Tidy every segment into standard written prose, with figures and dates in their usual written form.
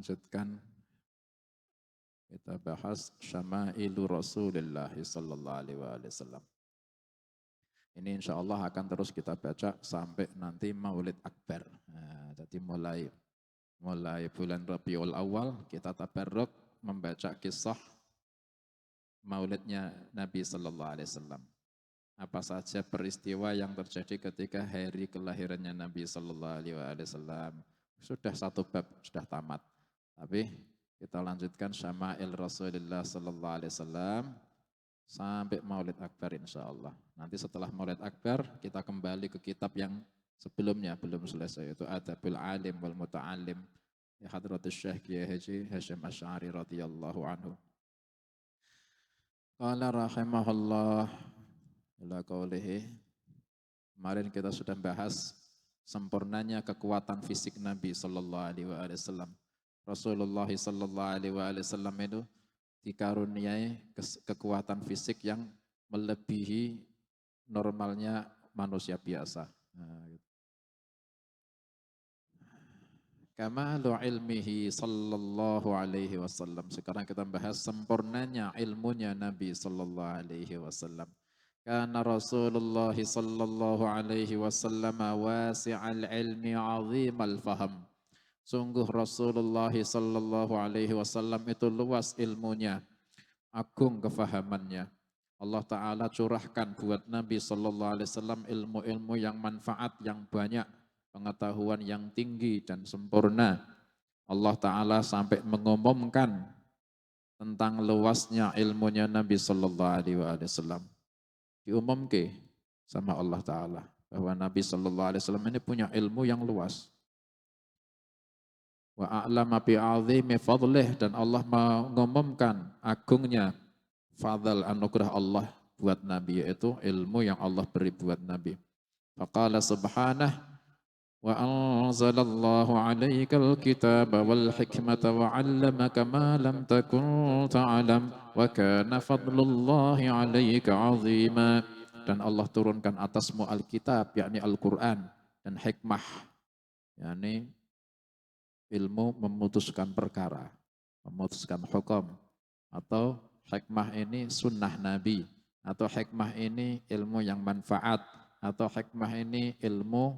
lanjutkan kita bahas Syama'ilu Rasulullah sallallahu alaihi wasallam. Ini insya Allah akan terus kita baca sampai nanti Maulid Akbar. Nah, jadi mulai bulan Rabiul Awal kita tabarruk membaca kisah Maulidnya Nabi sallallahu alaihi wasallam. Apa saja peristiwa yang terjadi ketika hari kelahirannya Nabi sallallahu alaihi wasallam. Sudah satu bab sudah tamat. Tapi kita lanjutkan Syama'il Rasulullah sallallahu alaihi wasallam sampai Maulid Akbar insyaallah. Nanti setelah Maulid Akbar kita kembali ke kitab yang sebelumnya belum selesai, yaitu Adabul Alim wal Muta'allim ya Hadratus Syekh Kiai Haji Hasyim Asy'ari radhiyallahu anhu. Qala rahimahullah ila qaulihi. Kemarin kita sudah bahas sempurnanya kekuatan fisik Nabi sallallahu alaihi wasallam. Rasulullah sallallahu alaihi wasallam itu dikaruniai kekuatan fisik yang melebihi normalnya manusia biasa. Nah, gitu. Kamalu ilmihi sallallahu alaihi wasallam. Sekarang kita bahas sempurnanya ilmunya Nabi sallallahu alaihi wasallam. Karena Rasulullah sallallahu alaihi wasallam wasi'al ilmi 'azimal faham. Sungguh Rasulullah sallallahu alaihi wasallam itu luas ilmunya, agung kefahamannya. Allah Ta'ala curahkan buat Nabi sallallahu alaihi wasallam ilmu-ilmu yang manfaat, yang banyak, pengetahuan yang tinggi dan sempurna. Allah Ta'ala sampai mengumumkan tentang luasnya ilmunya Nabi sallallahu alaihi wasallam. Diumumkan sama Allah Ta'ala bahwa Nabi sallallahu alaihi wasallam ini punya ilmu yang luas. Wa a'lama bi'azimi fadlih, dan Allah mengumumkan agungnya fadl anugerah Allah buat Nabi, yaitu ilmu yang Allah beri buat Nabi. Faqala subhanah wa anzalallahu alaikal kitaba wal hikmata wa 'allamaka ma lam takun ta'lam wa kana fadlullahi 'alaika 'azima. Dan Allah turunkan atasmu Alkitab, yakni Al-Quran, dan hikmah, yakni ilmu memutuskan perkara, memutuskan hukum, atau hikmah ini sunnah Nabi, atau hikmah ini ilmu yang manfaat, atau hikmah ini ilmu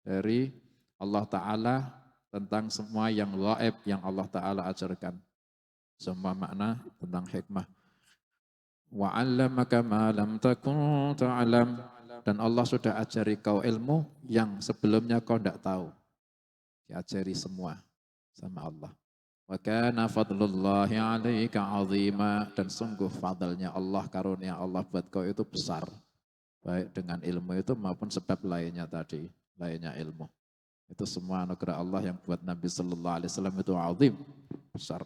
dari Allah Ta'ala tentang semua yang gaib yang Allah Ta'ala ajarkan. Semua makna tentang hikmah. Wa 'allamaka ma lam takun ta'lam, dan Allah sudah ajari kau ilmu yang sebelumnya kau tidak tahu. Diajari semua sama Allah. Wa kana fadlullahi 'alaika 'azima, dan sungguh fadlnya Allah, karunia Allah buat kau itu besar. Baik dengan ilmu itu maupun sebab lainnya tadi, lainnya ilmu. Itu semua anugerah Allah yang buat Nabi sallallahu alaihi wasallam itu azim, besar.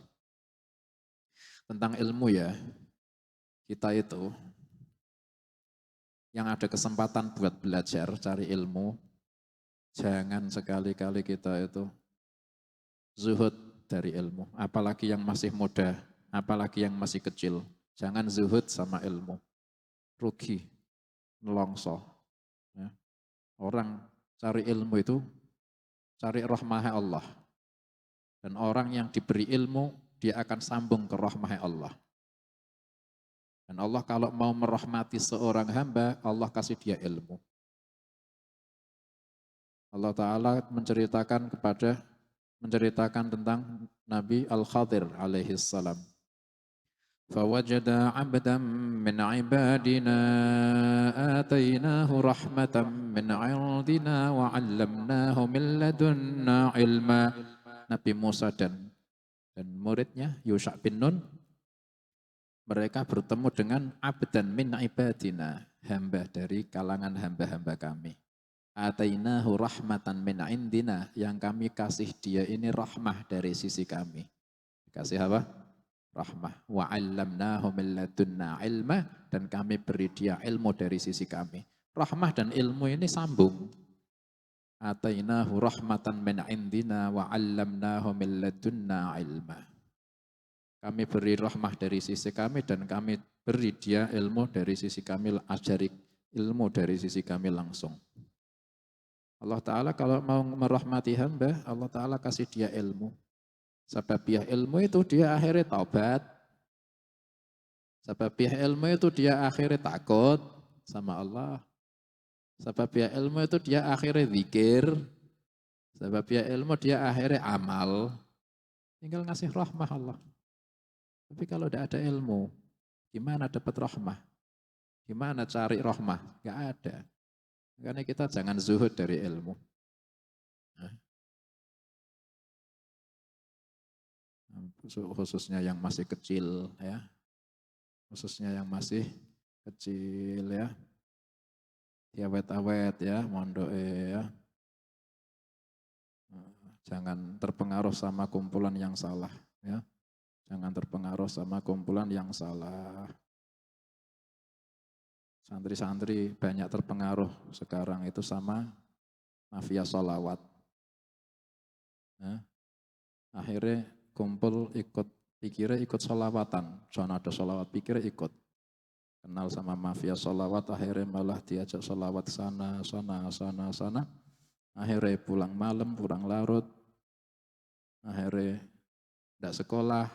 Tentang ilmu ya, kita itu yang ada kesempatan buat belajar, cari ilmu, jangan sekali-kali kita itu zuhud dari ilmu, apalagi yang masih muda, apalagi yang masih kecil. Jangan zuhud sama ilmu, rugi, nelongso. Ya. Orang cari ilmu itu cari rahmah Allah, dan orang yang diberi ilmu dia akan sambung ke rahmah Allah. Dan Allah kalau mau merahmati seorang hamba, Allah kasih dia ilmu. Allah Ta'ala menceritakan tentang Nabi Al-Khadir alaihi salam. Fawajada 'abdan min 'ibadina atainahu rahmatan min 'indina wa 'allamnahu min ladunna ilma. Nabi Musa dan muridnya Yusha bin Nun, mereka bertemu dengan 'abdan min 'ibadina, hamba dari kalangan hamba-hamba kami. Atainahu rahmatan min indina, yang kami kasih dia ini rahmah dari sisi kami. Kasih apa? Rahmah. Wa 'allamnahu min ladunna ilma, dan kami beri dia ilmu dari sisi kami. Rahmah dan ilmu ini sambung. Atainahu rahmatan min indina wa 'allamnahu min ladunna ilma. Kami beri rahmah dari sisi kami dan kami beri dia ilmu dari sisi kami, ajari ilmu dari sisi kami langsung. Allah Ta'ala kalau mau merahmati hamba, Allah Ta'ala kasih dia ilmu. Sababiah ilmu itu dia akhirnya taubat. Sababiah ilmu itu dia akhirnya takut sama Allah. Sababiah ilmu itu dia akhirnya zikir. Sababiah ilmu dia akhirnya amal. Tinggal ngasih rahmah Allah. Tapi kalau tidak ada ilmu, gimana dapat rahmah? Gimana cari rahmah? Gak ada. Karena kita jangan zuhud dari ilmu. Khususnya yang masih kecil ya. Khususnya yang masih kecil ya. Awet-awet ya, mondok ya. Jangan terpengaruh sama kumpulan yang salah ya. Jangan terpengaruh sama kumpulan yang salah. Santri-santri banyak terpengaruh sekarang itu sama mafia sholawat. Ya. Akhirnya kumpul ikut, pikirnya ikut sholawatan. Soalnya ada sholawat, pikirnya ikut. Kenal sama mafia sholawat, akhirnya malah diajak sholawat sana. Akhirnya pulang malam, pulang larut. Akhirnya tidak sekolah.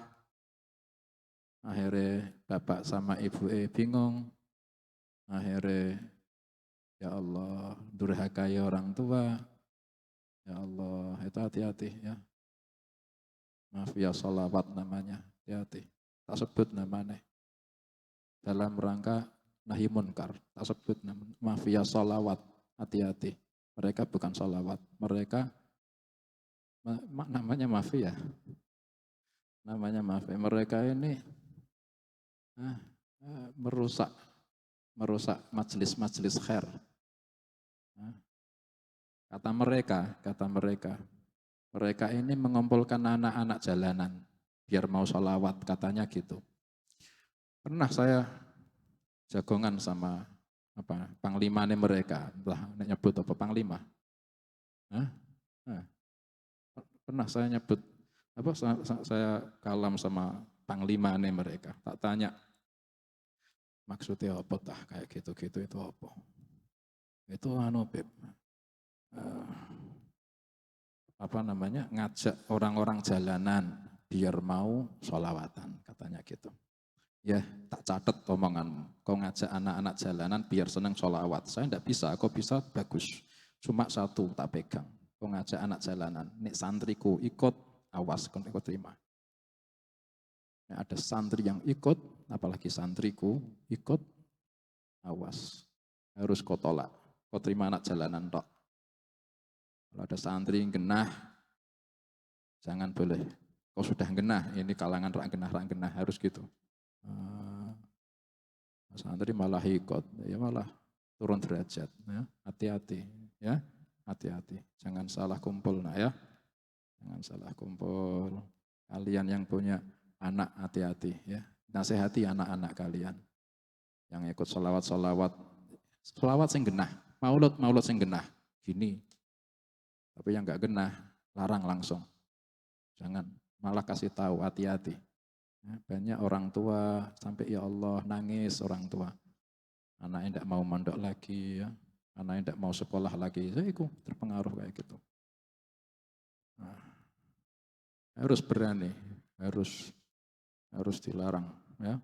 Akhirnya bapak sama ibu bingung. Akhirnya, ya Allah, durhakai orang tua. Ya Allah, itu hati-hati ya. Mafia sholawat namanya, hati-hati. Tak sebut namanya. Dalam rangka nahi munkar, tak sebut namanya. Mafia sholawat, hati-hati. Mereka bukan sholawat, mereka namanya mafia. Namanya mafia. Mereka ini merusak majelis-majelis khair. Kata mereka ini mengumpulkan anak-anak jalanan biar mau sholawat, katanya gitu. Pernah saya jagongan sama panglima mereka, entah nyebut apa panglima. Pernah saya nyebut saya kalam sama panglima mereka. Tak tanya maksudnya apa tah kayak gitu-gitu itu apa? Itu Beb. Ngajak orang-orang jalanan biar mau sholawatan, katanya gitu. Ya, tak catat omonganmu. Kau ngajak anak-anak jalanan biar senang sholawat. Saya tidak bisa, kau bisa bagus. Cuma satu tak pegang. Kau ngajak anak jalanan. Nek santriku ikut, awas kau terima. Ada santri yang ikut, apalagi santriku ikut, awas. Harus kau tolak. Kau terima anak jalanan tok. Kalau ada santri yang genah, jangan boleh. Kau sudah genah, ini kalangan rak genah, harus gitu. Santri malah ikut, ya malah turun derajat. Ya. Hati-hati, ya, hati-hati. Jangan salah kumpul, ya. Jangan salah kumpul. Kalian yang punya anak hati-hati, ya. Nasihati anak-anak kalian yang ikut sholawat sing genah, maulud sing genah. Gini. Tapi yang enggak genah, larang langsung. Jangan, malah kasih tahu, hati-hati. Banyak orang tua sampai ya Allah nangis orang tua. Anaknya tidak mau mondok lagi, ya. Anaknya tidak mau sekolah lagi. Saya ikut terpengaruh kayak gitu. Nah, harus berani, harus dilarang, ya.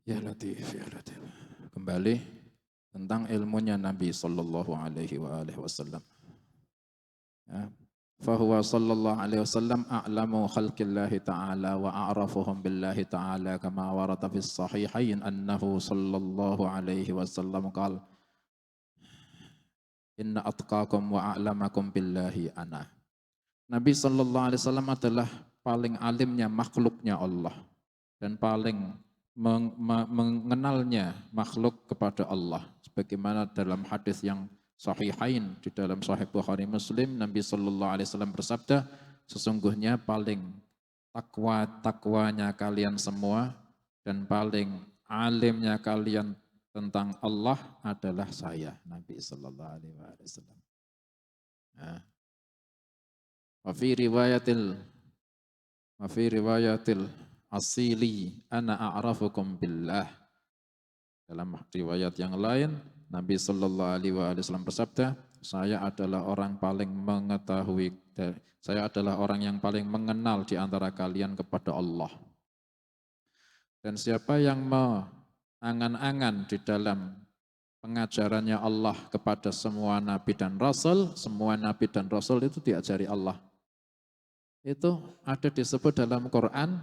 Ya Latif. Kembali tentang ilmunya Nabi Sallallahu Alaihi Wasallam. Ya. Fahuwa sallallahu alaihi wasallam a'lamu khalqillahi ta'ala wa a'rafuhum billahi ta'ala kama warata fis sahihain annahu sallallahu alaihi wasallam qala inna atqakum wa a'lamakum billahi ana. Nabi sallallahu alaihi wasallam adalah paling alimnya makhluknya Allah dan paling mengenalnya makhluk kepada Allah sebagaimana dalam hadis yang Sahihain di dalam Sahih Bukhari Muslim, Nabi Sallallahu Alaihi Wasallam bersabda, sesungguhnya paling takwanya kalian semua dan paling alimnya kalian tentang Allah adalah saya, Nabi Sallallahu Alaihi Wasallam. Wa fi riwayatil asili ana a'rafukum billah. Dalam riwayat yang lain Nabi Sallallahu Alaihi Wasallam bersabda, saya adalah orang paling mengetahui, saya adalah orang yang paling mengenal di antara kalian kepada Allah. Dan siapa yang mengangan-angan di dalam pengajarannya Allah kepada semua nabi dan rasul, semua nabi dan rasul itu diajari Allah. Itu ada disebut dalam Quran,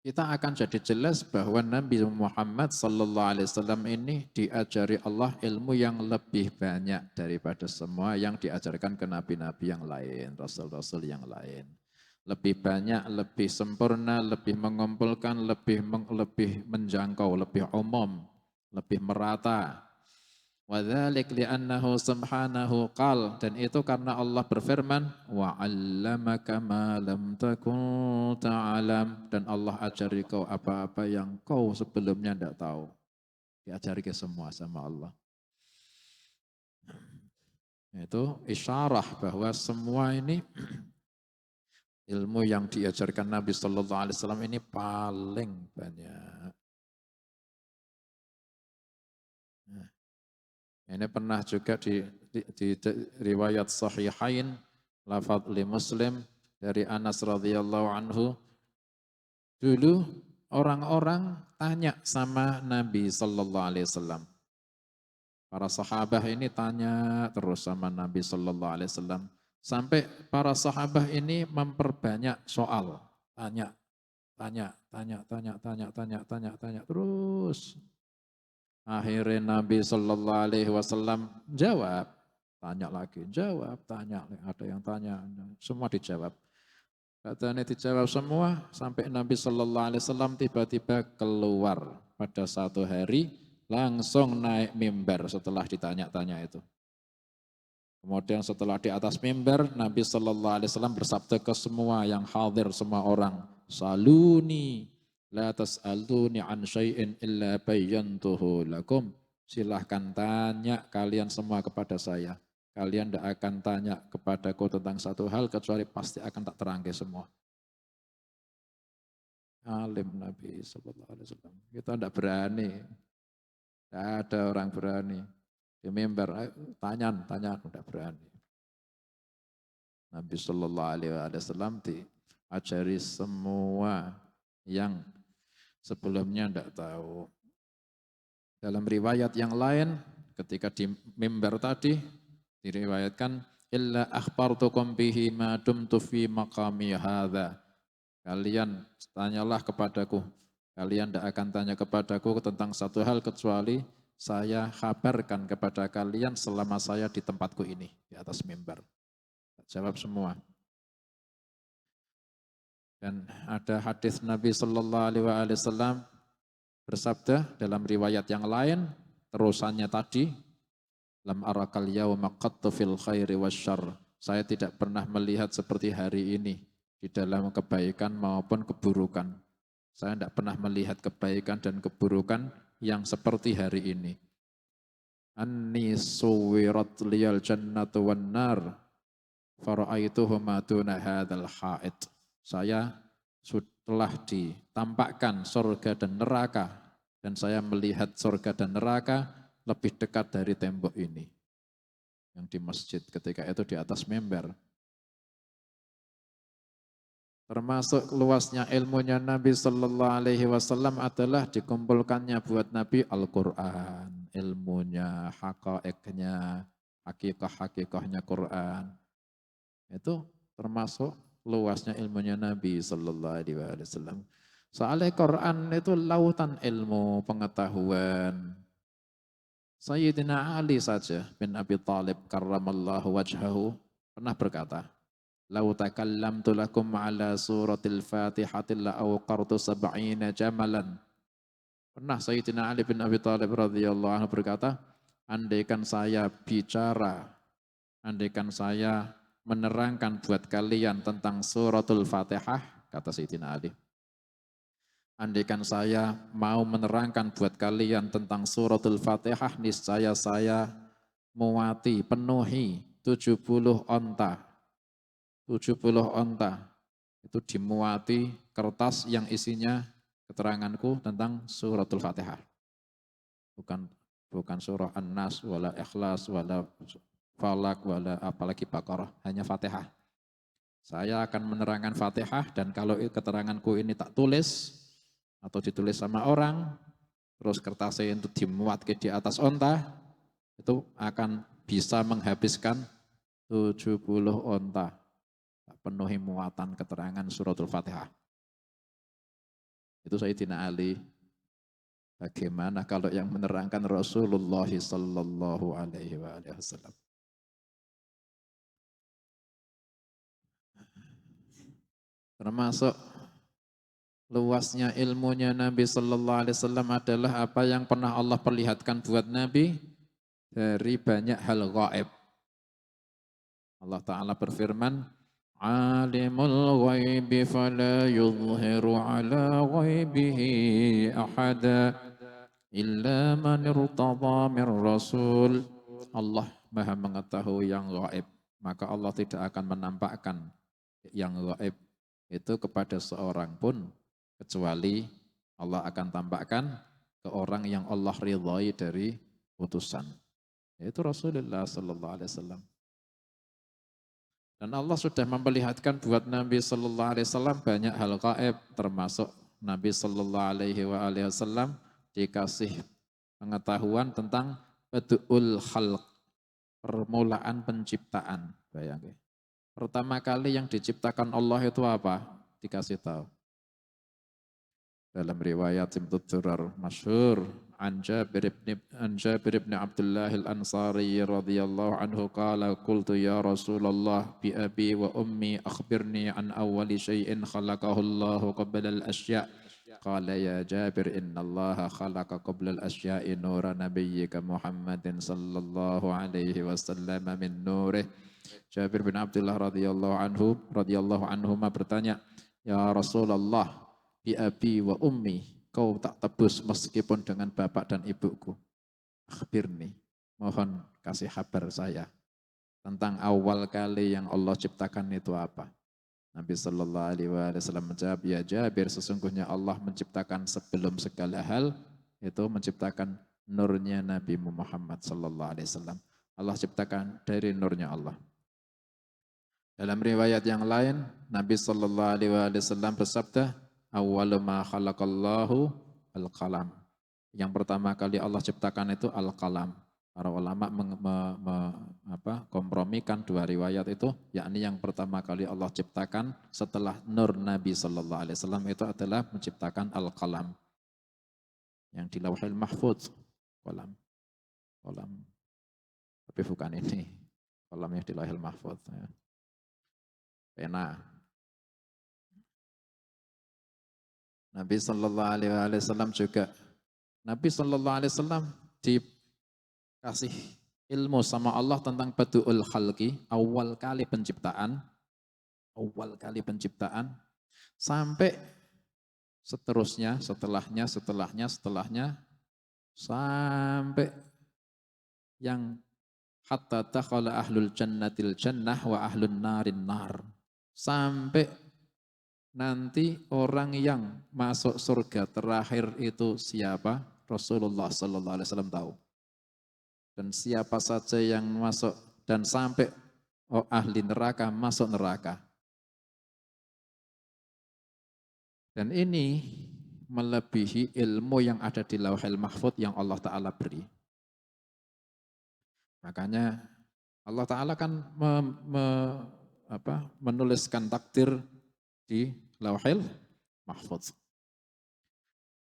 kita akan jadi jelas bahwa Nabi Muhammad SAW ini diajari Allah ilmu yang lebih banyak daripada semua yang diajarkan ke nabi-nabi yang lain, rasul-rasul yang lain. Lebih banyak, lebih sempurna, lebih mengumpulkan, lebih menjangkau, lebih umum, lebih merata. Wadzalik li'annahu subhanahu qal, dan itu karena Allah berfirman wa 'allamaka ma lam takun ta'lam, dan Allah ajari kau apa-apa yang kau sebelumnya tidak tahu. Diajari ke semua sama Allah. Itu isyarah bahwa semua ini ilmu yang diajarkan Nabi sallallahu alaihi wasallam ini paling banyak. Nah, ini pernah juga di riwayat Sahihain, lafadz li Muslim dari Anas radhiyallahu anhu. Dulu orang-orang tanya sama Nabi sallallahu alaihi wasallam. Para sahabat ini tanya terus sama Nabi sallallahu alaihi wasallam sampai para sahabat ini memperbanyak soal, tanya terus. Akhirnya Nabi Shallallahu Alaihi Wasallam jawab, tanya lagi, jawab, tanya, ada yang tanya, semua dijawab. Katanya dijawab semua sampai Nabi Shallallahu Alaihi Wasallam tiba-tiba keluar pada satu hari, langsung naik mimbar setelah ditanya-tanya itu. Kemudian setelah di atas mimbar, Nabi Shallallahu Alaihi Wasallam bersabda ke semua yang hadir, semua orang, saluni. La tas'aluni an syai'in illa bayyantuhu lakum. Silahkan tanya kalian semua kepada saya. Kalian tidak akan tanya kepadaku tentang satu hal kecuali pasti akan tak terangkai semua. Alim Nabi sallallahu alaihi wasallam. Kita tidak berani. Tidak ada orang berani. Di mimbar, tanya, aku tidak berani. Nabi sallallahu alaihi wasallam diajari semua yang sebelumnya tidak tahu. Dalam riwayat yang lain, ketika di mimbar tadi, diriwayatkan, illa akhbartukum bihi ma dumtu fi maqami hadha. Kalian tanyalah kepadaku. Kalian tidak akan tanya kepadaku tentang satu hal kecuali saya kabarkan kepada kalian selama saya di tempatku ini, di atas mimbar. Jawab semua. Dan ada hadis Nabi Sallallahu Alaihi Wasallam bersabda dalam riwayat yang lain, terusannya tadi, lam arakal yawma qattu fil khairi wasyarr. Saya tidak pernah melihat seperti hari ini di dalam kebaikan maupun keburukan. Saya tidak pernah melihat kebaikan dan keburukan yang seperti hari ini. Anni suwirat liyal jannatu wan nar fara'aituhuma duna hadzal ha'id. Saya telah ditampakkan surga dan neraka, dan saya melihat surga dan neraka lebih dekat dari tembok ini. Yang di masjid ketika itu di atas mimbar. Termasuk luasnya ilmunya Nabi Sallallahu Alaihi Wasallam adalah dikumpulkannya buat Nabi Al-Quran, ilmunya, haqaiqnya, hakikah-hakikahnya Quran. Itu termasuk luasnya ilmunya Nabi Sallallahu Alaihi Wasallam. Soalnya Quran itu lautan ilmu, pengetahuan. Sayyidina Ali saja bin Abi Thalib karramallahu wajhahu pernah berkata, "Lau takallamtu lakum ala suratil Fatihati la awqartu sab'ina jamalan." Pernah Sayyidina Ali bin Abi Thalib radhiyallahu anhu berkata, andaikan saya bicara, andaikan saya menerangkan buat kalian tentang suratul Fatihah, kata Sayyidina Ali. Andaikan saya mau menerangkan buat kalian tentang suratul Fatihah, niscaya saya muati, penuhi 70 onta. 70 onta. Itu dimuati kertas yang isinya keteranganku tentang suratul Fatihah. bukan surah An-Nas, wala Ikhlas, wala Falak, wala apalagi Baqarah, hanya Fatihah. Saya akan menerangkan Fatihah dan kalau keteranganku ini tak tulis atau ditulis sama orang, terus kertasnya itu dimuat di atas onta, itu akan bisa menghabiskan 70 onta. Penuhi muatan keterangan suratul Fatihah. Itu Sayyidina Ali. Bagaimana kalau yang menerangkan Rasulullah sallallahu alaihi wasallam. Termasuk luasnya ilmunya Nabi sallallahu alaihi wasallam adalah apa yang pernah Allah perlihatkan buat Nabi dari banyak hal gaib. Allah Ta'ala berfirman, Alimul ghaibi fala yuzhiru ala ghaibihi ahada illa man irtada min rasul. Allah Maha mengetahui yang gaib, maka Allah tidak akan menampakkan yang gaib itu kepada seorang pun kecuali Allah akan tampakkan ke orang yang Allah ridhai dari utusan, yaitu Rasulullah sallallahu alaihi wasallam. Dan Allah sudah memperlihatkan buat Nabi sallallahu alaihi wasallam banyak hal gaib, termasuk Nabi sallallahu alaihi wasallam dikasih pengetahuan tentang badul khalq, permulaan penciptaan. Bayangkan. Pertama kali yang diciptakan Allah itu apa? Dikasih tahu. Dalam riwayat Simtud Durar masyhur an Jabir ibn Abdullah al-Ansari radhiyallahu anhu qala qultu ya Rasulullah bi abi wa ummi akhbirni an awwali syai'in khalaqahu Allah qabla al-asya' qala ya Jabir inna Allah khalaqa qabla al-asya'i nura nabiyyika Muhammadin sallallahu alaihi wasallam min nurih. Jabir bin Abdullah radhiyallahu anhu bertanya, ya Rasulullah, bi abi wa ummi, kau tak tebus meskipun dengan bapak dan ibuku. Akhbirni, mohon kasih kabar saya tentang awal kali yang Allah ciptakan itu apa. Nabi sallallahu alaihi wasallam menjawab, ya Jabir, sesungguhnya Allah menciptakan sebelum segala hal, itu menciptakan nurnya Nabi Muhammad sallallahu alaihi wasallam. Allah ciptakan dari nurnya Allah. Dalam riwayat yang lain, Nabi sallallahu alaihi wasallam bersabda, awwalu ma khalaqallahu al-qalam. Yang pertama kali Allah ciptakan itu al-qalam. Para ulama kompromikan dua riwayat itu, yakni yang pertama kali Allah ciptakan setelah nur Nabi sallallahu alaihi wasallam itu adalah menciptakan al-qalam. Yang di Lauhil Mahfuz, qalam. Tapi bukan ini. Qalamnya di Lauhil Mahfuz ya. Pena. Nabi sallallahu alaihi wasallam juga, Nabi sallallahu alaihi wasallam dikasih ilmu sama Allah tentang badul khalqi, awal kali penciptaan, sampai seterusnya, setelahnya, sampai yang hatta takhala ahlul jannatil jannah wa ahlun narin nar. Sampai nanti orang yang masuk surga terakhir itu siapa? Rasulullah sallallahu alaihi wasallam tahu. Dan siapa saja yang masuk dan sampai ahli neraka masuk neraka. Dan ini melebihi ilmu yang ada di Lauhil Mahfuz yang Allah Ta'ala beri. Makanya Allah Ta'ala kan menuliskan takdir di Lauhil Mahfuz.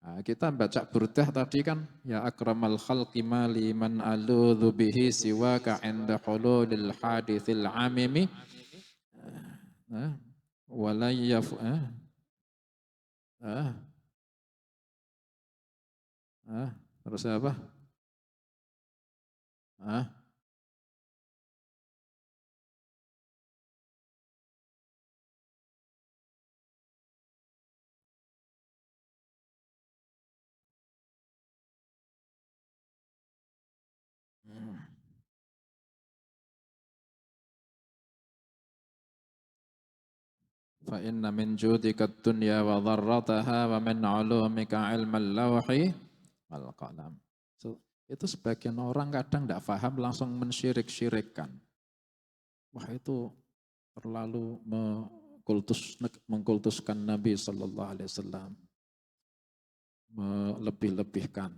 Nah, kita baca burdah tadi kan, ya akramal khalqi mali man aludhu bihi siwaka inda hululil hadithil amimi walayyaf terus apa? Fa inna min judika dunya wa dharrataha wa min ulumika ilmal lawhi wal qalam. So, Itu sebagian orang kadang tidak paham langsung mensyirik-syirikkan. Wah itu terlalu mengkultuskan Nabi Sallallahu Alaihi Wasallam, melebih-lebihkan.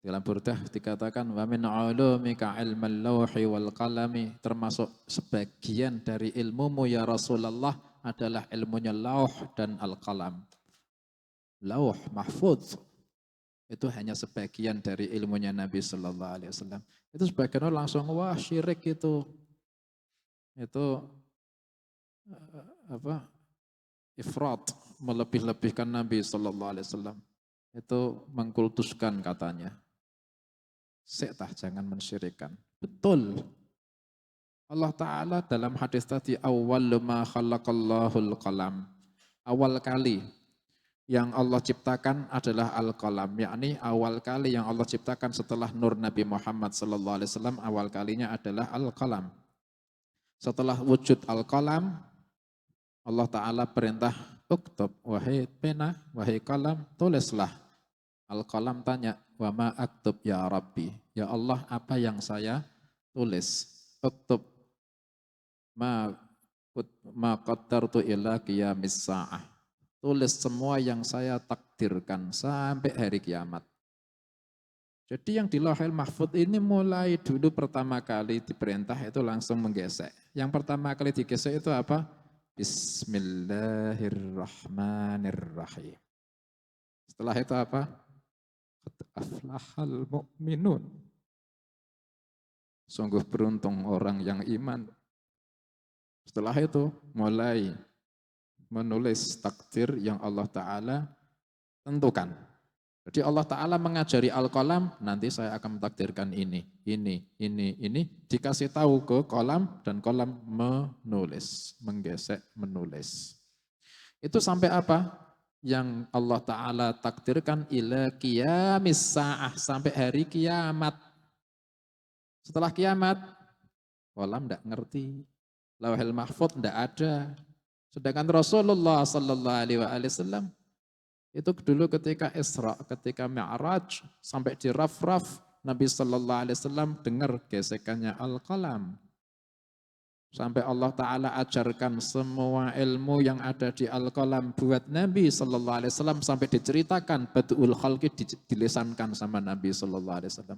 Dalam Burdah dikatakan wa min ulumika ilmal lauhi wal qalami, termasuk sebagian dari ilmumu ya Rasulullah adalah ilmunya lauh dan al-qalam. Lauh mahfuz itu hanya sebagian dari ilmunya Nabi Sallallahu Alaihi Wasallam. Itu sebagian orang langsung wah syirik itu apa ifrat, melebih-lebihkan Nabi Sallallahu Alaihi Wasallam. Itu mengkultuskan katanya. Sektah jangan mensyirikkan. Betul. Allah Ta'ala dalam hadis tadi awwal ma khalaqallahul qalam. Awal kali yang Allah ciptakan adalah al-qalam, yakni awal kali yang Allah ciptakan setelah nur Nabi Muhammad sallallahu alaihi wasallam, awal kalinya adalah al-qalam. Setelah wujud al-qalam, Allah Ta'ala perintah uktub, wahai pena, wahai qalam, tulislah. Al-qalam tanya, wa ma aktub ya Rabbi, ya Allah apa yang saya tulis? Uktub ma qaddartu ila qiyamis sa'ah. Tulis semua yang saya takdirkan sampai hari kiamat. Jadi yang di Lauhul Mahfuz ini mulai dulu pertama kali diperintah itu langsung menggesek. Yang pertama kali digesek itu apa? Bismillahirrahmanirrahim. Setelah itu apa? Qad aflahal mu'minun. Sungguh beruntung orang yang iman. Setelah itu mulai menulis takdir yang Allah Ta'ala tentukan. Jadi Allah Ta'ala mengajari al-qalam, nanti saya akan mentakdirkan ini. Dikasih tahu ke kolam, dan kolam menulis, menggesek, menulis. Itu sampai apa? Yang Allah Ta'ala takdirkan ila qiyamis sa'ah, sampai hari kiamat. Setelah kiamat, kolam tidak ngerti. Lauhul Mahfuz tidak ada. Sedangkan Rasulullah Sallallahu Alaihi Wasallam itu dulu ketika Isra, ketika Mi'raj, sampai di Raf-Raf, Nabi Sallallahu Alaihi Wasallam dengar gesekannya al-qalam. Sampai Allah Ta'ala ajarkan semua ilmu yang ada di al-qalam buat Nabi Sallallahu Alaihi Wasallam, sampai diceritakan Badi'ul Khalqi dilesankan sama Nabi Sallallahu Alaihi Wasallam.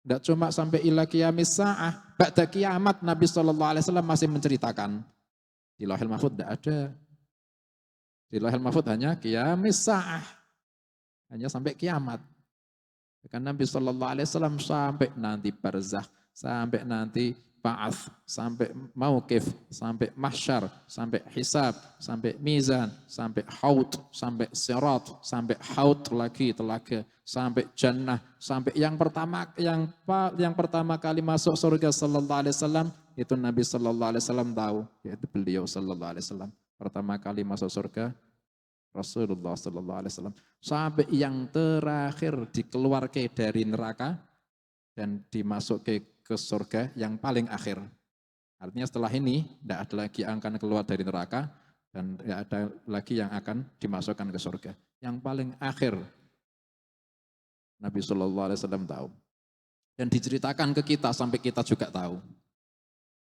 Tidak cuma sampai ila qiyamis sa'ah, ba'da kiamat Nabi Sallallahu Alaihi Wasallam masih menceritakan. Di Lauhul Mahfuz tidak ada. Di Lauhul Mahfuz hanya qiyamis sa'ah. Hanya sampai kiamat. Karena Nabi Sallallahu Alaihi Wasallam sampai nanti barzakh, sampai nanti ba'ats, sampai mauqif, sampai mahsyar, sampai hisab, sampai mizan, sampai haud, sampai sirat, sampai haud lagi telaga, sampai jannah, sampai yang pertama kali masuk surga Sallallahu Alaihi Wasallam itu Nabi Sallallahu Alaihi Wasallam tahu, yaitu beliau Sallallahu Alaihi Wasallam pertama kali masuk surga Rasulullah Sallallahu Alaihi Wasallam, sampai yang terakhir dikeluarkan dari neraka dan dimasuki ke surga yang paling akhir. Artinya setelah ini tidak ada lagi yang akan keluar dari neraka dan tidak ada lagi yang akan dimasukkan ke surga. Yang paling akhir Nabi Sallallahu Alaihi Wasallam tahu. Dan diceritakan ke kita sampai kita juga tahu.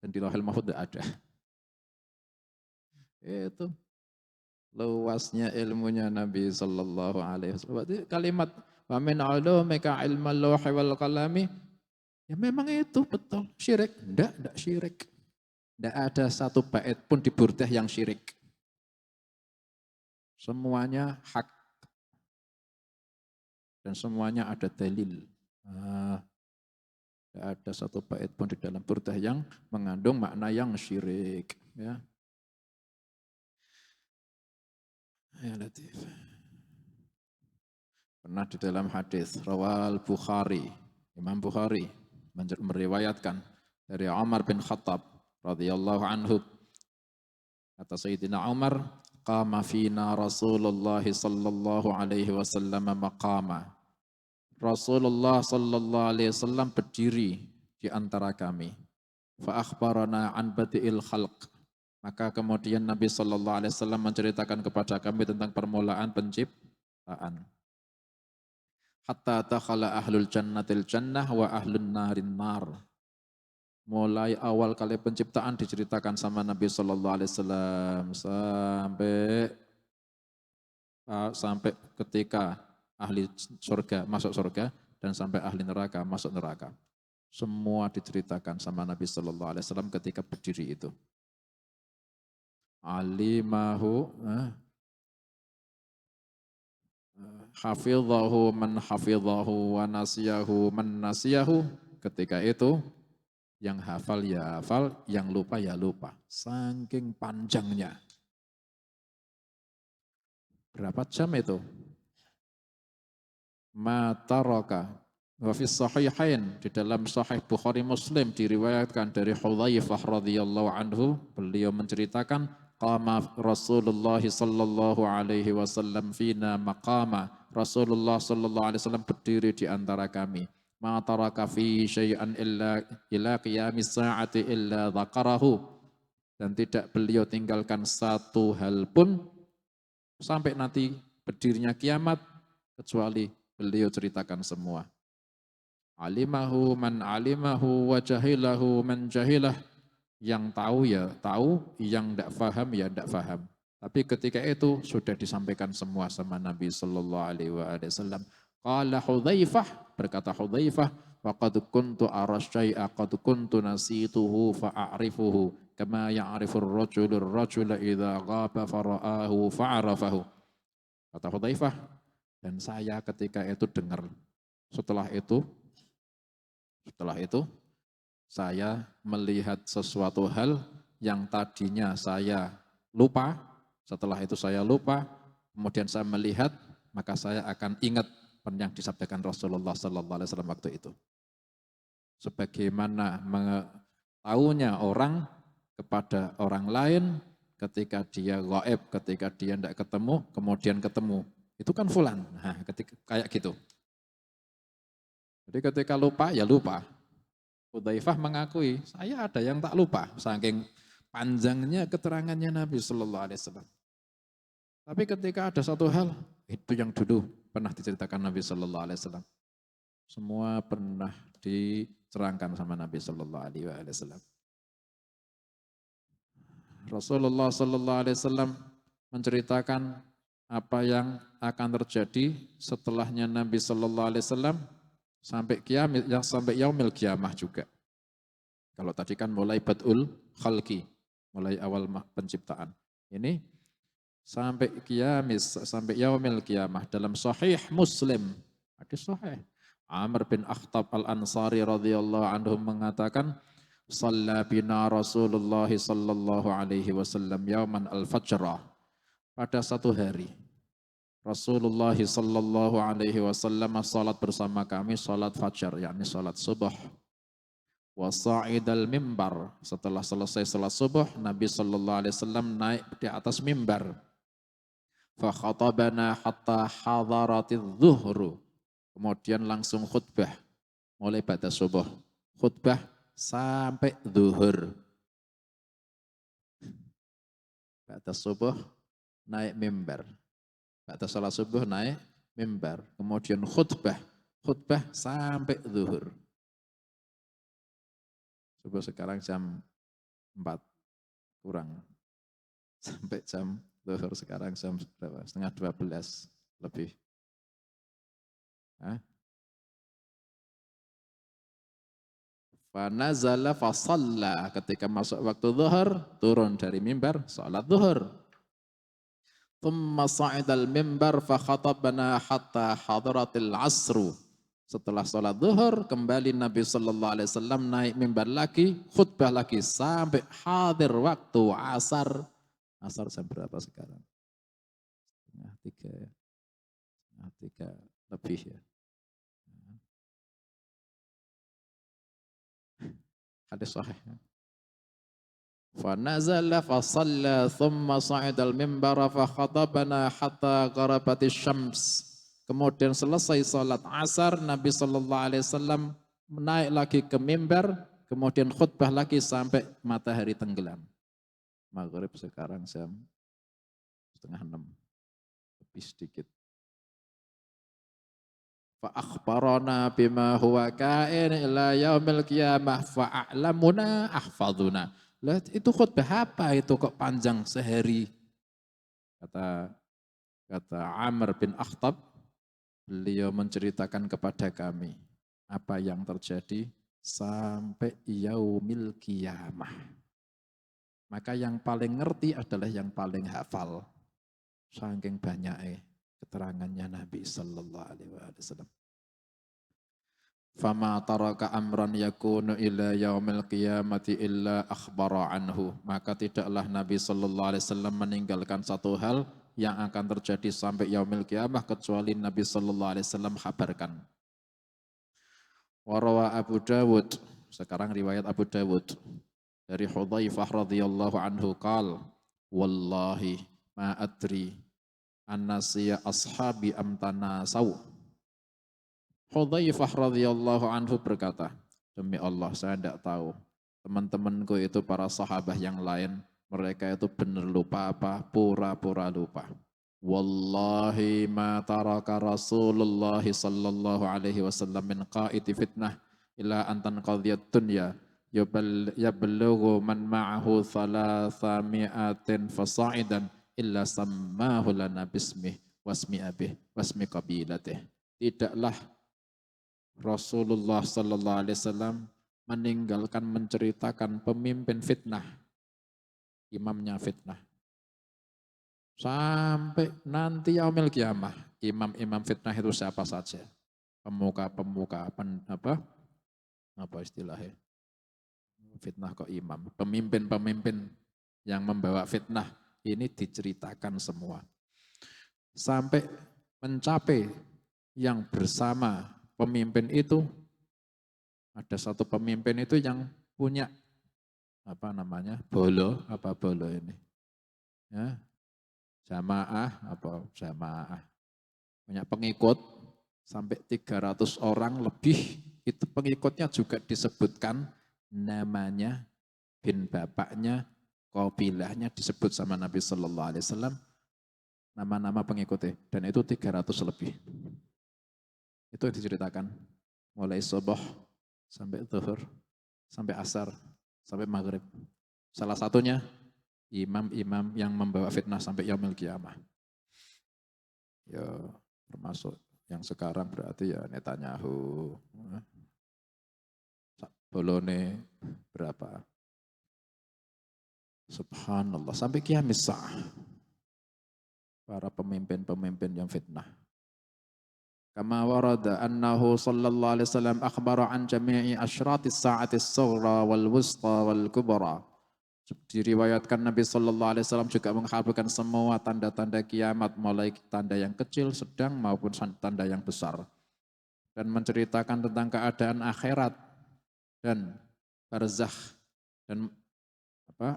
Dan di Lauhul Mahfuz tidak ada. Itu luasnya ilmunya Nabi Sallallahu Alaihi Wasallam. Kalimat wa min ulumika ilmal lauhi wal qalami, ya memang itu betul. Syirik? Tidak syirik. Tidak ada satu bait pun di Burdah yang syirik. Semuanya hak. Dan semuanya ada dalil. Tidak ada satu bait pun di dalam Burdah yang mengandung makna yang syirik. Ya. Ya Latif. Pernah di dalam hadis Rawal Bukhari, Imam Bukhari meriwayatkan dari Umar bin Khattab radhiyallahu anhu, kata Sayyidina Umar, qama fina Rasulullah sallallahu alaihi wasallam maqama. Rasulullah sallallahu alaihi wasallam berdiri di antara kami. Fa akhbarana an badi'il khalq. Maka kemudian Nabi sallallahu alaihi wasallam menceritakan kepada kami tentang permulaan penciptaan. hatta takhala ahlul jannatil jannah wa ahlun narin nar. Mulai awal kali penciptaan diceritakan sama Nabi Sallallahu Alaihi Wasallam sampai ketika ahli surga masuk surga dan sampai ahli neraka masuk neraka. Semua diceritakan sama Nabi Sallallahu Alaihi Wasallam ketika berdiri itu. Alimahu, hafidhahu man hafidhahu wa nasiyahu man nasiyahu. Ketika itu yang hafal ya hafal, yang lupa ya lupa. Saking panjangnya. Berapa jam itu? Ma taraka. Wa fi sahihain, di dalam sahih Bukhari Muslim diriwayatkan dari Hudzaifah radhiyallahu anhu, beliau menceritakan qama Rasulullah sallallahu alaihi wasallam fina maqama. Rasulullah sallallahu alaihi wasallam berdiri di antara kami. Ma taraka fi syai'an illa qiyamis sa'ati illa dzakarahu, dan tidak beliau tinggalkan satu hal pun sampai nanti berdirinya kiamat kecuali beliau ceritakan semua. Alimahu man alimahu wa jahilahu man jahilah. Yang tahu ya tahu, yang tidak faham ya tidak faham. Tapi ketika itu sudah disampaikan semua sama Nabi sallallahu alaihi wasallam. Qala Hudzaifah, berkata Hudzaifah, faqad kuntu ara syai'a qad kuntu nasituhu fa'arifuhu kama ya'rifur rajula idza ghaba fara'ahu fa'arafahu. Kata Hudzaifah, dan saya ketika itu dengar. Setelah itu saya melihat sesuatu hal yang tadinya saya lupa, setelah itu saya lupa, kemudian saya melihat, maka saya akan ingat yang disabdakan Rasulullah sallallahu alaihi wasallam waktu itu. Sebagaimana mengetahuinya orang kepada orang lain ketika dia gaib, ketika dia tidak ketemu, kemudian ketemu. Itu kan fulan. Nah, ketika kayak gitu. Jadi ketika lupa, ya lupa. Hudzaifah mengakui, saya ada yang tak lupa, saking panjangnya keterangannya Nabi Sallallahu Alaihi Wasallam. Tapi ketika ada satu hal, itu yang dulu pernah diceritakan Nabi Sallallahu Alaihi Wasallam. Semua pernah dicerangkan sama Nabi Sallallahu Alaihi Wasallam. Rasulullah Sallallahu Alaihi Wasallam menceritakan apa yang akan terjadi setelahnya Nabi Sallallahu Alaihi Wasallam sampai kiamat, sampai yaumil kiamah juga. Kalau tadi kan mulai badul khalqi, mulai awal penciptaan. Ini sampai kiamis, sampai yaumil kiamah dalam sahih Muslim. Hadis sahih. Amr bin Akhtab al-Ansari radhiyallahu anhu mengatakan, "Shalla bina Rasulullah sallallahu alaihi wasallam yauman al-fajrah." Pada satu hari Rasulullah sallallahu alaihi wasallam salat bersama kami, salat fajar, yakni salat subuh. Wa sa'idal mimbar. Setelah selesai salat subuh, Nabi sallallahu alaihi wasallam naik di atas mimbar. Fa khatabana hatta hadaratiz zuhru. Kemudian langsung khutbah, mulai pada subuh. Khutbah sampai zuhur. Pada subuh naik mimbar. Pada salat subuh naik mimbar. Kemudian khutbah sampai zuhur. Subuh sekarang jam 4 kurang. Sampai jam zuhur sekarang jam berapa? Setengah 12 lebih. Fanazala fasalla, ketika masuk waktu zuhur, turun dari mimbar, salat zuhur. Thumma sa'idal mimbar fa khatabana hatta hadaratil asru. Setelah salat zuhur, kembali Nabi sallallahu alaihi wasallam naik mimbar lagi, khutbah lagi sampai hadir waktu asar. Asar jam berapa sekarang? Setengah tiga lebih ya. Hadis sahih. Fa nazala fa shalla thumma sa'idal mimbara fa khatabana hatta gharabatis syams. Kemudian selesai salat asar, Nabi sallallahu alaihi wasallam naik lagi ke mimbar, kemudian khutbah lagi sampai matahari tenggelam. Maghrib sekarang jam 5:30, lebih sedikit. fa akhbarana bima huwa kain ila yaumil qiyamah fa a'lamuna ahfaduna. Lah itu khutbah apa itu kok panjang sehari? Kata kata Amr bin Akhtab, beliau menceritakan kepada kami apa yang terjadi sampai yaumil qiyamah. Maka yang paling ngerti adalah yang paling hafal. Saking banyaknya keterangannya Nabi sallallahu alaihi wasallam. Fama taraka amran yakunu ila yaumil qiyamati illa akhbara anhu. Maka tidaklah Nabi sallallahu alaihi wasallam meninggalkan satu hal yang akan terjadi sampai yaumil qiyamah kecuali Nabi sallallahu alaihi wasallam kabarkan. Warawa Abu Dawud, sekarang riwayat Abu Dawud dari Hudzaifah radhiyallahu anhu qal wallahi ma adri annasiya ashabi amtana saw. Hudzaifah radhiyallahu anhu berkata, demi Allah saya tidak tahu teman-temanku itu para sahabat yang lain mereka itu benar lupa apa pura-pura lupa. Wallahi ma taraka Rasulullah sallallahu alaihi wasallam min qaiti fitnah ila antan qadiyat dunya yablughu man ma'ahu thalathami'atin fasa'idan illa sammahu lana bismih wasmi abih wasmi qabilatih. Tidaklah Rasulullah sallallahu alaihi wasallam meninggalkan menceritakan pemimpin fitnah, imamnya fitnah. Sampai nanti yaumil kiamah, imam-imam fitnah itu siapa saja? Pemuka-pemuka apa istilahnya? Fitnah kok imam, pemimpin-pemimpin yang membawa fitnah ini diceritakan semua. Sampai mencapai yang bersama pemimpin itu, ada satu pemimpin itu yang punya bolo ini, ya, jamaah, punya pengikut sampai 300 orang lebih, itu pengikutnya juga disebutkan namanya, bin bapaknya, qabilahnya disebut sama Nabi Sallallahu Alaihi Wasallam, nama-nama pengikutnya, dan itu 300 lebih. Itu yang diceritakan mulai subuh sampai zuhur, sampai asar, sampai maghrib. Salah satunya imam-imam yang membawa fitnah sampai yaumil qiyamah. Ya termasuk yang sekarang berarti ya Netanyahu. Bolone berapa? Subhanallah sampai kiamis sa'ah. Para pemimpin-pemimpin yang fitnah. Kama warada annahu sallallahu alaihi wasallam akhbara an jami'i asyratis sa'atis sughra wal wusta wal kubra. Diriwayatkan Nabi sallallahu alaihi wasallam juga mengkhabarkan semua tanda-tanda kiamat mulai tanda yang kecil, sedang maupun tanda yang besar. Dan menceritakan tentang keadaan akhirat dan barzakh dan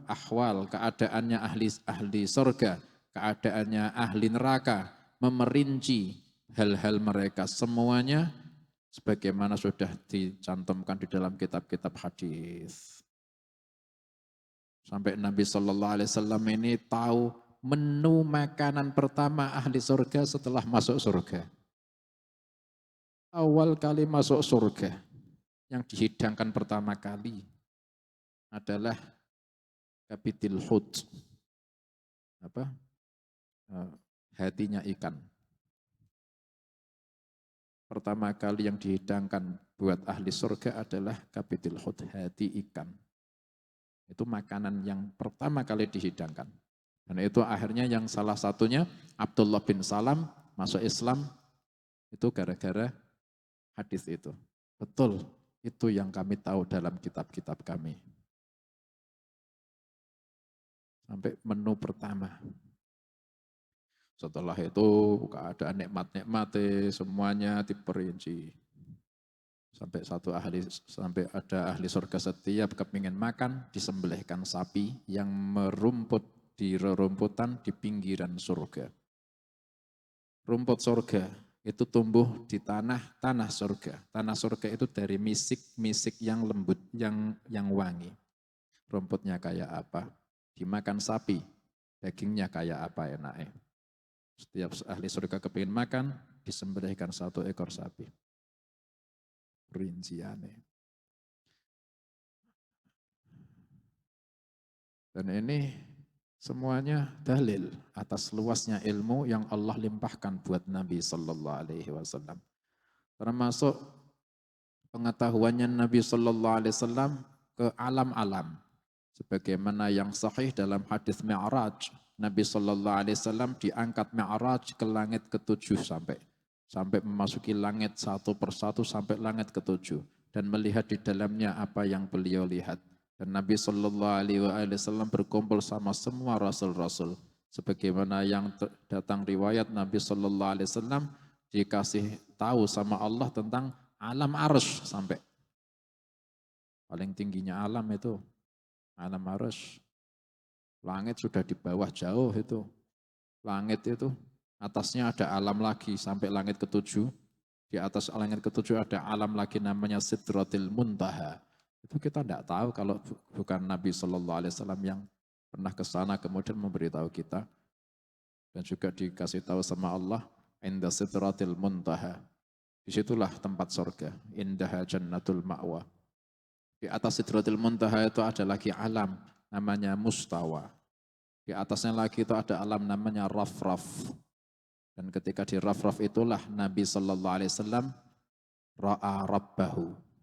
ahwal, keadaannya ahli surga, keadaannya ahli neraka, memerinci hal-hal mereka semuanya sebagaimana sudah dicantumkan di dalam kitab-kitab hadis. Sampai Nabi Shallallahu Alaihi Wasallam ini tahu menu makanan pertama ahli surga setelah masuk surga. Awal kali masuk surga yang dihidangkan pertama kali adalah kapitil hut, hatinya ikan. Pertama kali yang dihidangkan buat ahli surga adalah kapitil hut, hati ikan. Itu makanan yang pertama kali dihidangkan. Dan itu akhirnya yang salah satunya Abdullah bin Salam masuk Islam itu gara-gara hadis itu. Betul, itu yang kami tahu dalam kitab-kitab kami. Sampai menu pertama. Setelah itu keadaan nikmat-nikmat semuanya diperinci. Sampai ada ahli surga setiap kepingin makan disembelihkan sapi yang merumput di rerumputan di pinggiran surga. Rumput surga itu tumbuh di tanah surga. Tanah surga itu dari misik yang lembut, yang wangi. Rumputnya kayak apa? Dimakan sapi, dagingnya kayak apa enaknya. Setiap ahli surga kepingin makan, disembelihkan satu ekor sapi. rinciane. Dan ini semuanya dalil atas luasnya ilmu yang Allah limpahkan buat Nabi Sallallahu Alaihi Wasallam. Termasuk pengetahuannya Nabi Sallallahu Alaihi Wasallam ke alam-alam. Sebagaimana yang sahih dalam hadis Mi'raj, Nabi Sallallahu Alaihi Wasallam diangkat Mi'raj ke langit ke-7 sampai memasuki langit satu persatu sampai langit ke-7 dan melihat di dalamnya apa yang beliau lihat. Dan Nabi Sallallahu Alaihi Wasallam berkumpul sama semua rasul-rasul. Sebagaimana yang datang riwayat Nabi Sallallahu Alaihi Wasallam dikasih tahu sama Allah tentang alam arsh sampai paling tingginya alam itu alam arsh. Langit sudah di bawah jauh itu. Langit itu atasnya ada alam lagi sampai langit ke-7. Di atas langit ke-7 ada alam lagi namanya Sidratil Muntaha. Itu kita tidak tahu kalau bukan Nabi Sallallahu Alaihi Wasallam yang pernah ke sana kemudian memberitahu kita. Dan juga dikasih tahu sama Allah, Inda Sidratil Muntaha. Disitulah tempat surga, Indaha Jannatul Ma'wa. Di atas Sidratil Muntaha itu ada lagi alam, namanya Mustawa. Di atasnya lagi itu ada alam namanya Rafraf. Dan ketika di Rafraf itulah Nabi Sallallahu Alaihi Wasallam ra'a Rabbahu.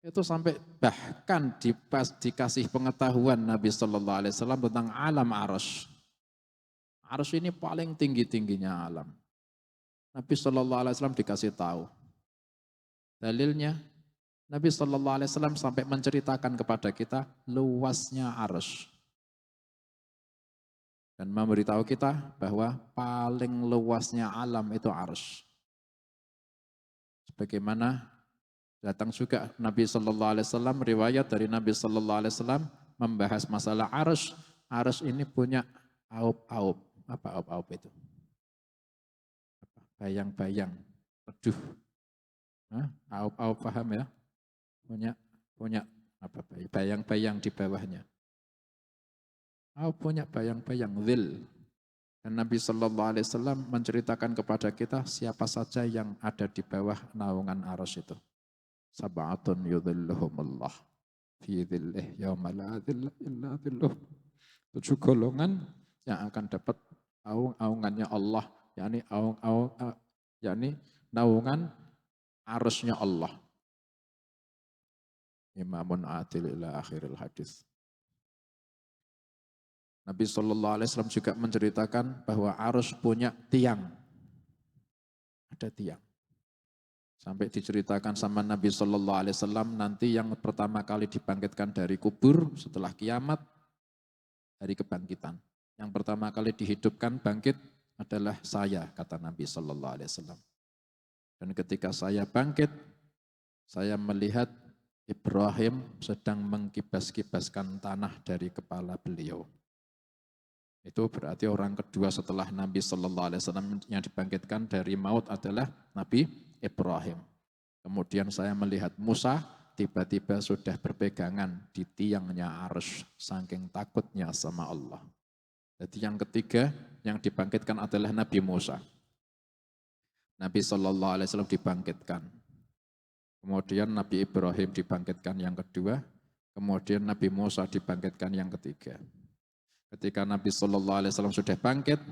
Itu sampai bahkan dikasih pengetahuan Nabi Sallallahu Alaihi Wasallam tentang alam arsh. Arsh ini paling tinggi-tingginya alam. Nabi Sallallahu Alaihi Wasallam dikasih tahu. Dalilnya, Nabi Sallallahu Alaihi Wasallam sampai menceritakan kepada kita luasnya arsh. Dan memberitahu kita bahwa paling luasnya alam itu arsh. Sebagaimana datang juga Nabi Sallallahu Alaihi Wasallam, riwayat dari Nabi Sallallahu Alaihi Wasallam membahas masalah arsh. Arsh ini punya aup-aup. Apa aup-aup itu? Bayang-bayang. Aduh. Aup-aup paham ya? Punya apa? Bayang-bayang di bawahnya. Aup punya bayang-bayang zil. Dan Nabi Sallallahu Alaihi Wasallam menceritakan kepada kita siapa saja yang ada di bawah naungan arsh itu. Sab'atun yudhilluhumullah fi dhillih yawma la dhilla illa dhilluh. 7 golongan yang akan dapat aung-aungannya Allah, yakni naungan arusnya Allah. Imamun adil ila akhiril hadis. Nabi Sallallahu Alaihi Wasallam juga menceritakan bahwa arus punya tiang. Ada tiang. Sampai diceritakan sama Nabi Sallallahu Alaihi Wasallam nanti yang pertama kali dibangkitkan dari kubur setelah kiamat, hari kebangkitan. Yang pertama kali dihidupkan bangkit adalah saya, kata Nabi Sallallahu Alaihi Wasallam. Dan ketika saya bangkit, saya melihat Ibrahim sedang mengkibas-kibaskan tanah dari kepala beliau. Itu berarti orang kedua setelah Nabi Sallallahu Alaihi Wasallam yang dibangkitkan dari maut adalah Nabi Ibrahim. Kemudian saya melihat Musa tiba-tiba sudah berpegangan di tiangnya arsh, saking takutnya sama Allah. Jadi yang ketiga yang dibangkitkan adalah Nabi Musa. Nabi Sallallahu Alaihi Wasallam dibangkitkan. Kemudian Nabi Ibrahim dibangkitkan yang kedua. Kemudian Nabi Musa dibangkitkan yang ketiga. Ketika Nabi Sallallahu Alaihi Wasallam sudah bangkit,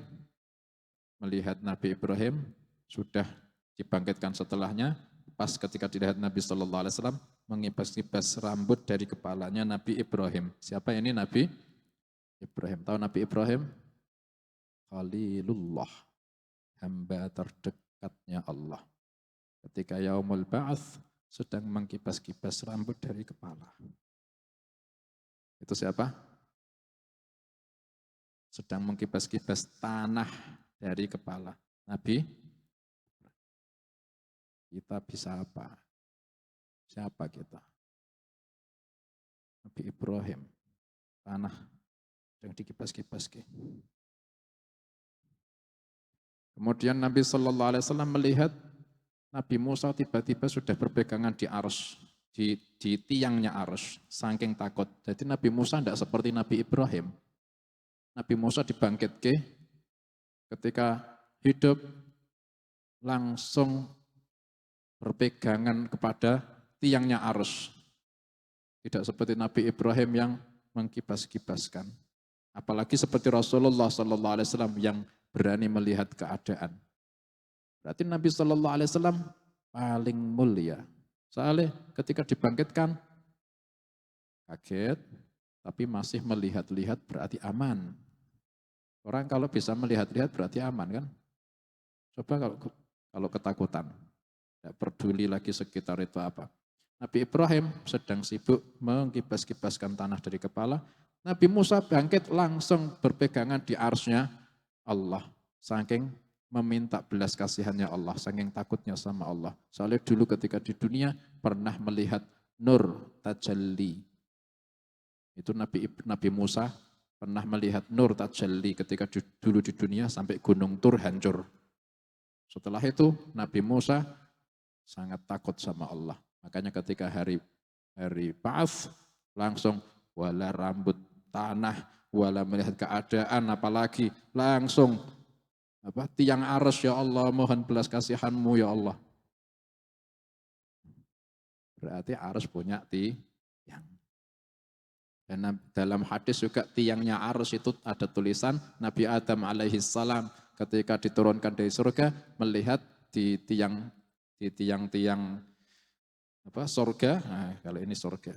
melihat Nabi Ibrahim sudah dibangkitkan setelahnya, pas ketika dilihat Nabi Sallallahu Alaihi Wasallam mengibas-ibas rambut dari kepalanya Nabi Ibrahim. Siapa ini Nabi Ibrahim? Tahu Nabi Ibrahim? Khalilullah, hamba terdekatnya Allah. Ketika Yaumul Ba'ats sedang mengkibas-kibas rambut dari kepala. Itu siapa? Sedang mengkibas-kibas tanah dari kepala. Nabi, kita bisa apa? Siapa kita? Nabi Ibrahim, tanah yang dikibas-kibas. Kemudian Nabi Sallallahu Alaihi Wasallam melihat Nabi Musa tiba-tiba sudah berpegangan di arsh, di tiangnya arsh, saking takut. Jadi Nabi Musa tidak seperti Nabi Ibrahim. Nabi Musa dibangkitkan ketika hidup langsung berpegangan kepada tiangnya arus. Tidak seperti Nabi Ibrahim yang mengkibas-kibaskan. Apalagi seperti Rasulullah SAW yang berani melihat keadaan. Berarti Nabi SAW paling mulia. Soalnya ketika dibangkitkan, kaget, tapi masih melihat-lihat berarti aman. Orang kalau bisa melihat-lihat berarti aman kan? Coba kalau ketakutan, tidak peduli lagi sekitar itu apa. Nabi Ibrahim sedang sibuk mengkibas-kibaskan tanah dari kepala. Nabi Musa bangkit langsung berpegangan di arsy-Nya Allah. Saking meminta belas kasihannya Allah, saking takutnya sama Allah. Soalnya dulu ketika di dunia pernah melihat nur tajalli. Itu Nabi Musa pernah melihat nur tajalli ketika dulu di dunia sampai gunung Tur hancur. Setelah itu Nabi Musa sangat takut sama Allah. Makanya ketika hari Ba'ats langsung wala rambut tanah, wala melihat keadaan, apalagi langsung tiang arsy, ya Allah mohon belas kasihanmu ya Allah. Berarti arsy punya tiang. Dan dalam hadis juga tiangnya arsy itu ada tulisan Nabi Adam alaihissalam ketika diturunkan dari surga melihat di tiang-tiang surga. Nah, kalau ini surga.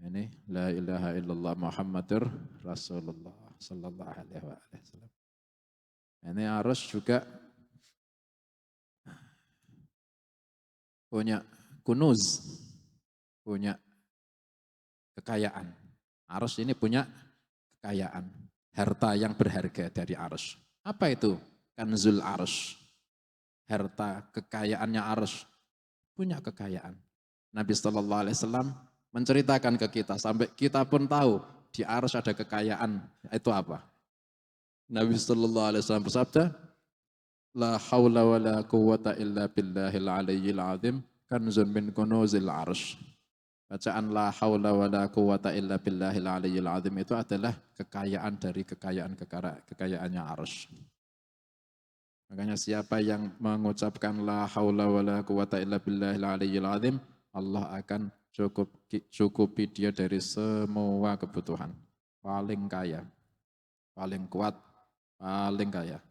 Ini la ilaha illallah Muhammadur Rasulullah sallallahu alaihi wasallam. Ini arsy juga punya kunuz, punya kekayaan. Arsy ini punya kekayaan, harta yang berharga dari arsy. Apa itu? Kanzul arsy. Harta kekayaannya arsy. Punya kekayaan. Nabi sallallahu alaihi wasallam menceritakan ke kita sampai kita pun tahu di arsy ada kekayaan. Itu apa? Nabi sallallahu alaihi wasallam bersabda, la haula wala quwwata illa billahil aliyyil azim kanzun min kunuzil arsy. Bacaan la haula wala quwwata illa billahil aliyyil azim itu adalah kekayaan dari kekayaannya arsy. Makanya siapa yang mengucapkan la haula wala quwwata illa billahil aliyyil azim, Allah akan cukupi dia dari semua kebutuhan. Paling kaya, paling kuat, paling kaya.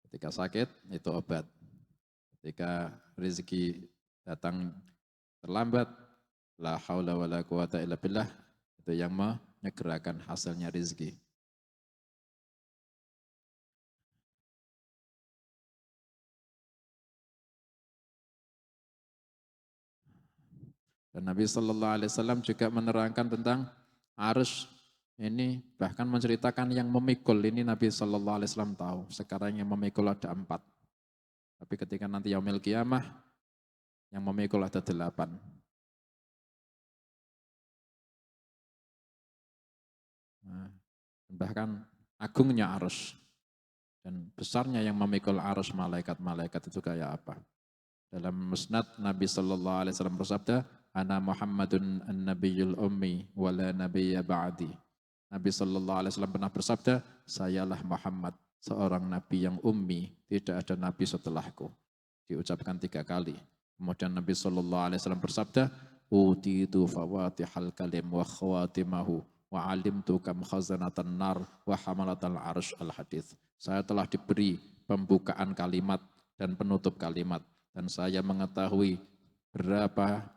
Ketika sakit itu obat. Ketika rezeki datang terlambat, la haula wala quwata illa billah, itu yang menyegerakan hasilnya rezeki. Dan Nabi sallallahu alaihi wasallam juga menerangkan tentang arsy ini, bahkan menceritakan yang memikul ini Nabi sallallahu alaihi wasallam tahu. Sekarang yang memikul ada 4. Tapi ketika nanti yaumil qiyamah yang memikul ada 8. Nah, bahkan agungnya arsy dan besarnya yang memikul arsy malaikat-malaikat itu kayak apa? Dalam musnad Nabi sallallahu alaihi wasallam bersabda, "Ana Muhammadun an-nabiyyul ummi wa la nabiyya ba'di." Nabi sallallahu alaihi wasallam pernah bersabda, "Sayalah Muhammad, seorang nabi yang ummi, tidak ada nabi setelahku." Diucapkan 3 kali. Kemudian Nabi sallallahu alaihi wasallam bersabda, "Utitu fawatihal kalim wa khawatimahu wa alimtu kam khazanatan nar wa hamalatal arsh al-hadits." Saya telah diberi pembukaan kalimat dan penutup kalimat. Dan saya mengetahui berapa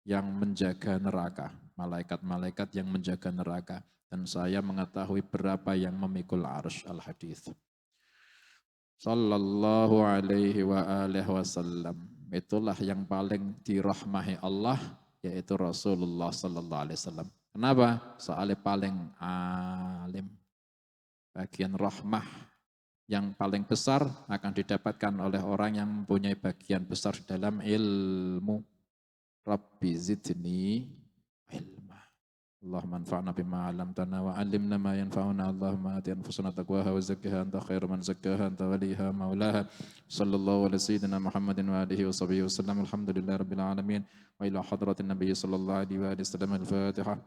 yang menjaga neraka, malaikat-malaikat yang menjaga neraka. Dan saya mengetahui berapa yang memikul arsy al-hadits. Sallallahu alaihi wa alihi wasallam. Itulah yang paling dirahmati Allah, yaitu Rasulullah sallallahu alaihi wasallam. Kenapa? Soalnya paling alim. Bagian rahmah yang paling besar akan didapatkan oleh orang yang mempunyai bagian besar dalam ilmu. Rabbi zidni ilma. Allahumma anfa'na bima 'allamtana wa 'allimna ma yanfa'una. Allahumma ati anfusana taqwaha wa zakkiha anta khairu man zakkaha anta waliha maulaha. Sallallahu ala sayyidina Muhammadin wa alihi wa sahbihi wasallam. Alhamdulillahi rabbil alamin. Wa ila hadratin nabiy sallallahu alaihi wa sallam. Al-Fatihah.